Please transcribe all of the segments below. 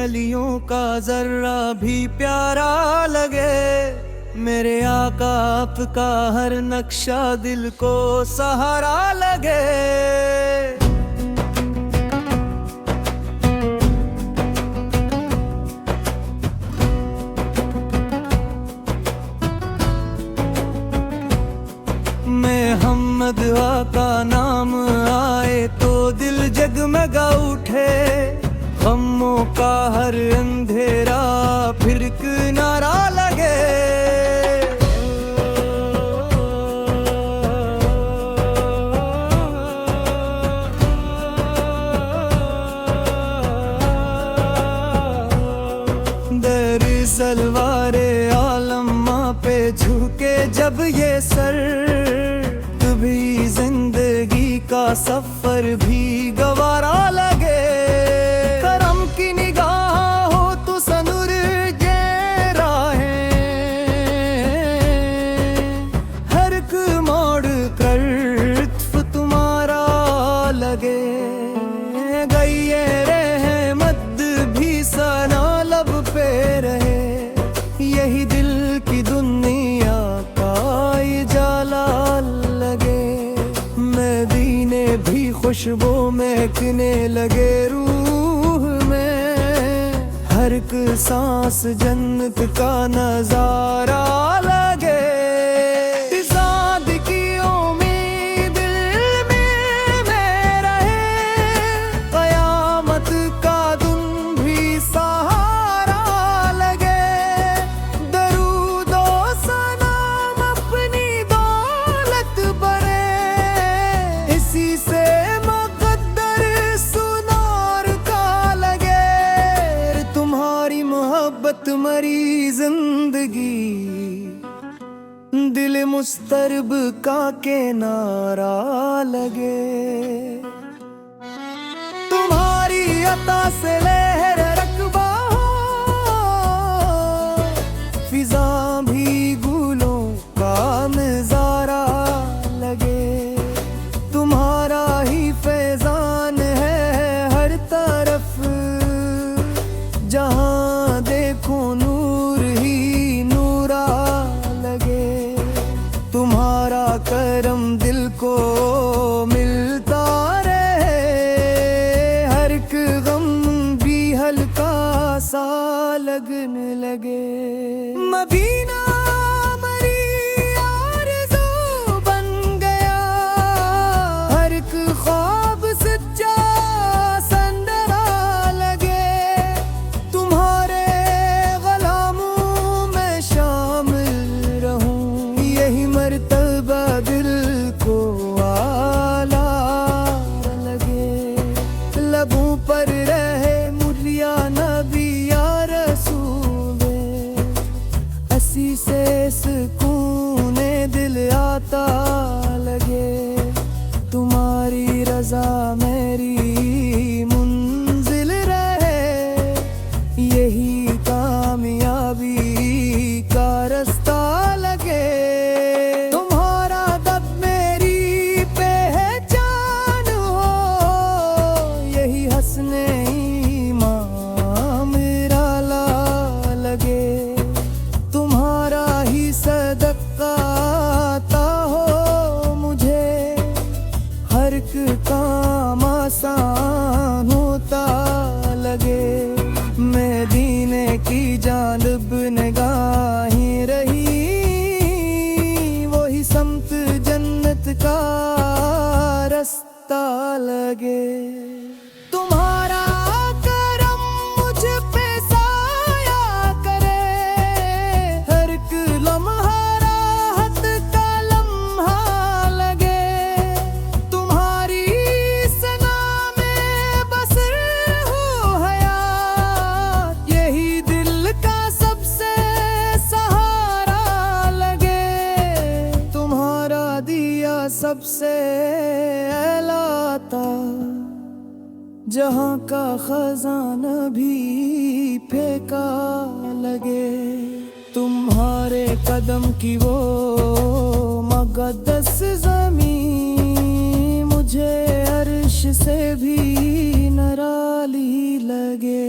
गलियों का जर्रा भी प्यारा लगे। मेरे आका आपका हर नक्शा दिल को सहारा लगे। मोहम्मद आका नाम आए तो दिल जगमगा उठे। गमों का हर अंधेरा फिर किनारा लगे। दर सलवारे आलम पे झुके जब ये सर, भी जिंदगी का सफर भी गवारा लगे। करम की निगाह हो तो सनुर जे राहें, हर एक मोड़ कर लुत्फ तुम्हारा लगे। गई ये रहमत भी सना लब पे रहे। यही दिल की दुनिया का उजाला लगे। मदीने भी खुशबू महकने लगे रूह में। हर एक सांस जन्नत का नजारा लगे। सादकी उम्मीद दिल में रहे। कयामत का दिन भी सहारा लगे। दरूद और सलाम अपनी दौलत बरे। इसी से मुक़द्दर सुनार का लगे। तुम्हारी मोहब्बत मरी जिंदगी, दिल मुस्तरब का किनारा लगे। तुम्हारी अता से लहर रकबा फिजा भी गुलों का नजारा लगे। तुम्हारा ही फैजान है हर तरफ। जहां देखो नूर ही नूरा लगे। तुम्हारा करम दिल को मिलता रहे। हर एक गम भी हल्का सा लगने लगे। मदीना मरी आरज़ू बन गया। हर एक ख्वाब सच्चा संदरा लगे। तुम्हारे गलामों में शामिल रहूं। यही मर्तबा दिल को आला लगे। लबों पर रहे मुर्रिया नबी या रसूल। हंसी से सुकून दिल आता लगे। तुम्हारी रजा मेरी मुंजिल रहे। यही कामयाबी का रास्ता लगे। तुम्हारा दब मेरी पहचान हो। यही हंसने ईमान मेरा ला लगे। तुम्हारा ही सदका आता हो मुझे। हर एक काम आसान होता लगे। मदीने की जानिब निगाहें रही। वही समत जन्नत का रास्ता लगे। तुम्हारा करम मुझ पे साया करे। हर एक लम्हा राहत का लम्हा लगे। तुम्हारी सना में बसर हो हयात। यही दिल का सबसे सहारा लगे। तुम्हारा दिया सबसे अलाता। जहाँ का खजाना भी फेंका लगे। तुम्हारे कदम की वो मुक़द्दस ज़मीं मुझे अर्श से भी निराली लगे।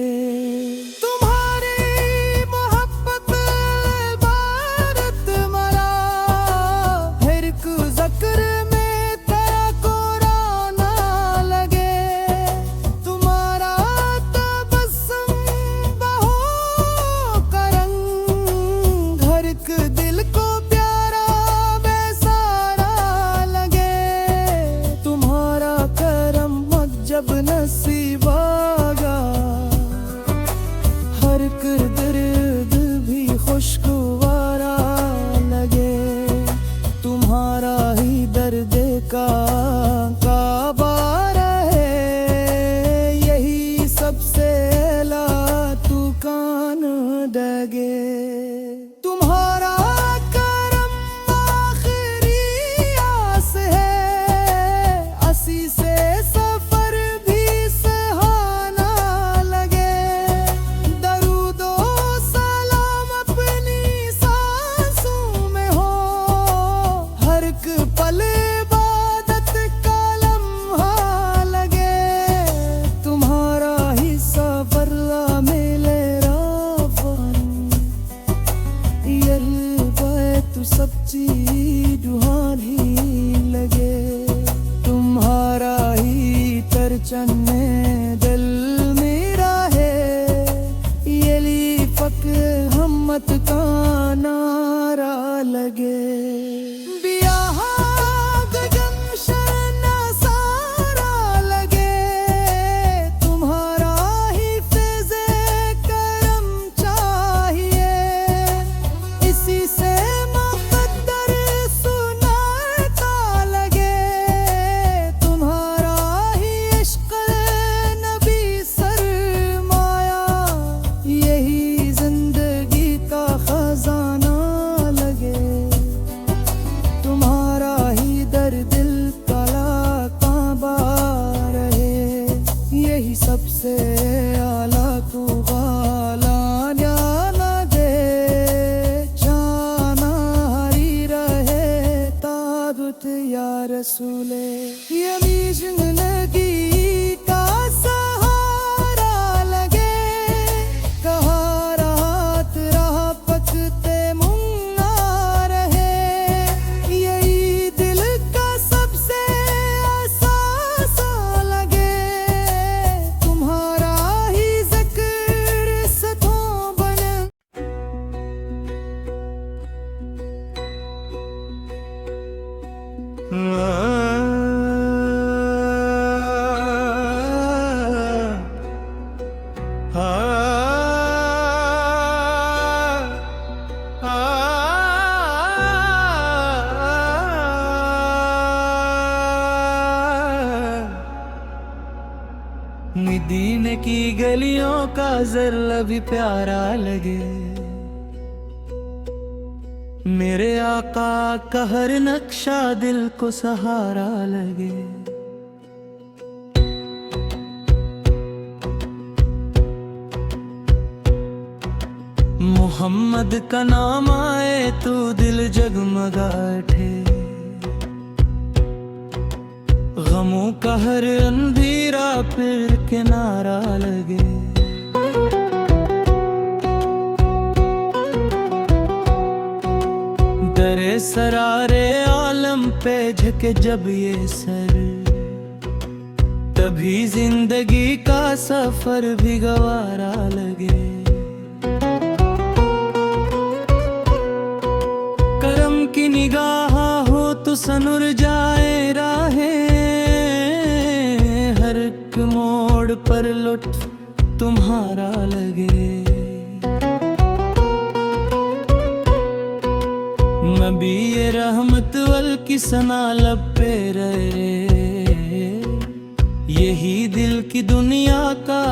लगे। तुम्हारा करम आखिरी आस है, असी से सफर भी सहाना लगे। दरूदो सलाम अपनी सांसों में हो, हर एक पल इबादत का लम्हा लगे। तुम्हारा ही सफर मिले रावन, यही बैत सच्ची दुहानी लगे। तुम्हारा ही तरचने दिल मेरा है, यही फक्र हमत का नारा लगे। सबसे आला तू गाला जाना दे, जाना हरी रहे ताबत या रसूले। यमी जिंदगी का सहारा लगे, कहा राहत राह पकते मुन्ना रहे। यही दिल का सबसे असासा लगे, तुम्हारा ही ज़िक्र सतों बन। मदीने की गलियों का ज़र्रा भी प्यारा लगे, मेरे आका का हर नक्शा दिल को सहारा लगे। मोहम्मद का नाम आए तो दिल जगमगा उठे, गमों का हर अंधेरा फिर किनारा लगे। दरे सरारे आलम पे झके जब ये सर, तभी जिंदगी का सफर भी गवारा लगे। करम की निगाह हो तो सनुर जाए राहें, हर एक मोड़ पर लुत्फ तुम्हारा लगे। नबी ये रहमत वल की सना लब पे रहे, यही दिल की दुनिया का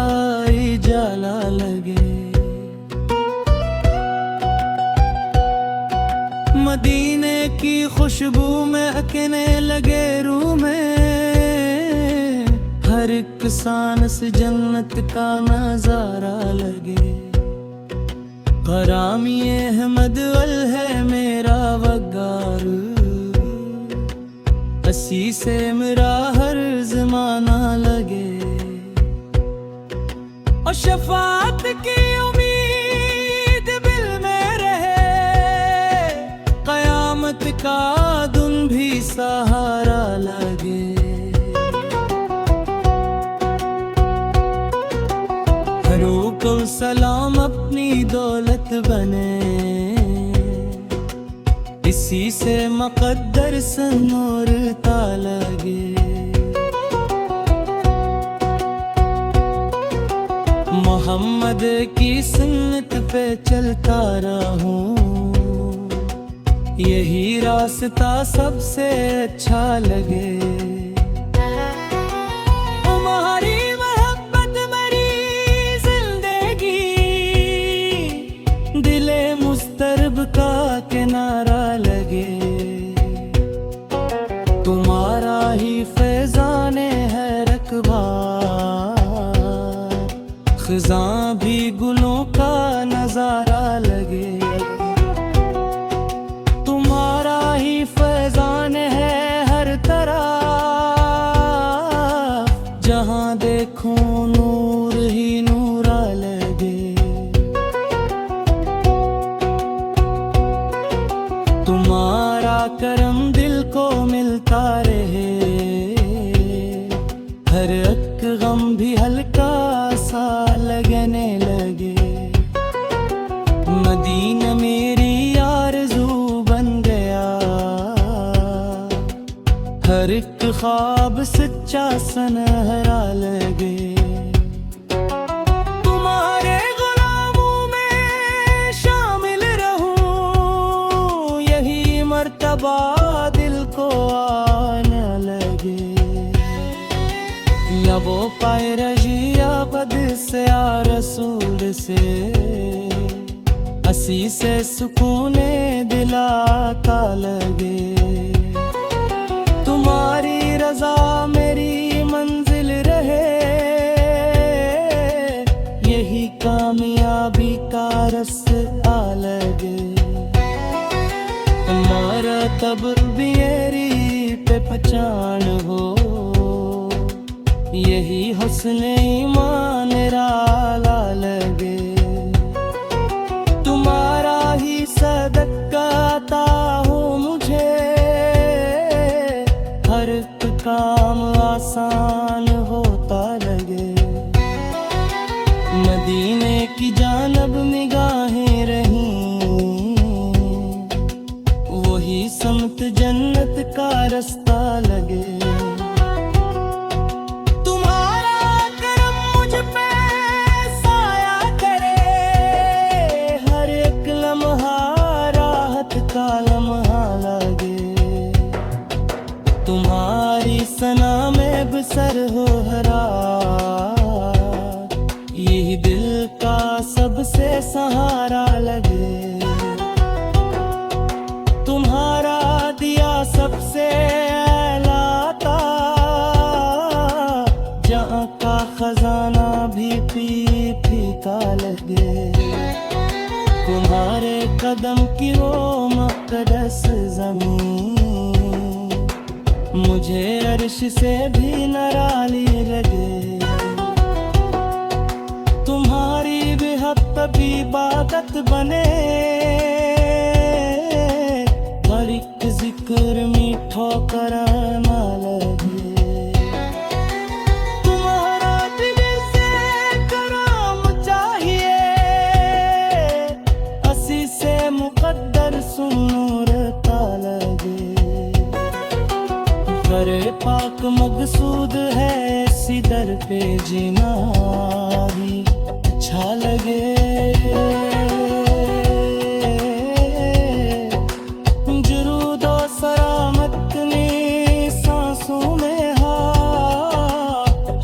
इजाला लगे। मदीने की खुशबू में अकेने लगे रूह में, हर एक सांस जन्नत का नजारा लगे। गरामी अहमद वल है मेरा वगार, हसी से मेरा हर ज़माना लगे। और शफाअत की उम्मीद दिल में रहे, क़यामत का दिन भी सहारा लगे। को सलाम अपनी दौलत बने, इसी से मुक़द्दर सनूर लगे। मोहम्मद की सुन्नत पे चलता रहूं, यही रास्ता सबसे अच्छा लगे। के नारा लगे। तुम्हारा ही फैजाने है रकबा, खिज़ां भी गुलों का नजारा लगे। तुम्हारा ही फैजान है हर तरफ, जहां देखो नूर ही नूरा लगे। तुम्हारा करम दिल को मिलता रहे, हर एक गम भी हल्का सा लगने लगे। मदीना मेरी आरज़ू बन गया, हर एक ख्वाब सच्चा सुनहरा लगे। तुम्हारे गुलामों में शामिल रहूं, यही मर्तबा दिल को आने लगे। या वो पाए रजिया बद से या रसूल से, हंसी से सुकूने दिला का लगे। तुम्हारी रजा मेरी मंजिल रहे, यही कामयाबी का रास्ता लगे। हमारा तब मेरी पे पहचान हो, यही हुस्न ईमान राला लगे। तुम्हारा ही सदका अता हो मुझे, हर एक काम आसान होता लगे। मदीने की जानब निगाहें रहीं, वही समत जन्नत का रास्ता लगे। तुम्हारी सना में बसर हो हरा, यही दिल का सबसे सहारा लगे। तुम्हारा दिया सबसे लाता, जहाँ का खजाना भी फीका लगे। तुम्हारे कदम की वो मक़दस ज़मीन, मुझे अर्श से भी निराली लगे। तुम्हारी बेहद इबादत बने, हर एक जिक्र मीठो करना लगे। तुम्हारा दिल से करम चाहिए, हंसी से मुक़द्दर सुनूरता लगे। करे पाक मकसूद है सिदर पे जीना भी अच्छा लगे। जुरूदो सलामत ने सांसों में हा,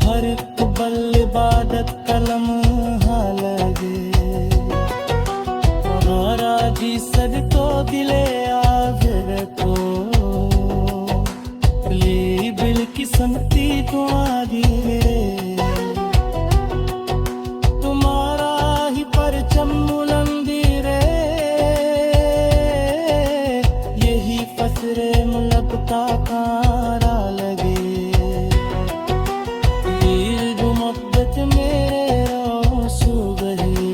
हर एक बल इबादत कलम हा लगे। हमारा जी सदको दिले आज़र को, बिल की संगति को आदि रे। तुम्हारा ही परचम बुलंदी रे, यही फसरे मुलबता कारा लगे। ईद मोहब्बत मेरे रोसू गही,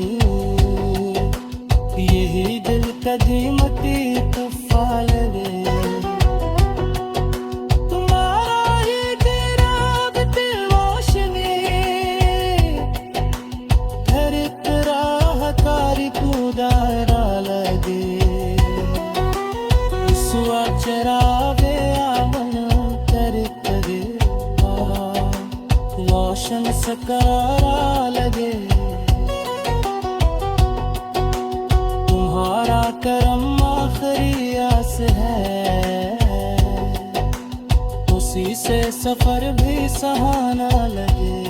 यही दिल कदीमती तोहफा लगे। चरावे आमन कर करे, रोशन सकारा लगे। तुम्हारा करम आखिरी आस है, उसी से सफर भी सहाना लगे।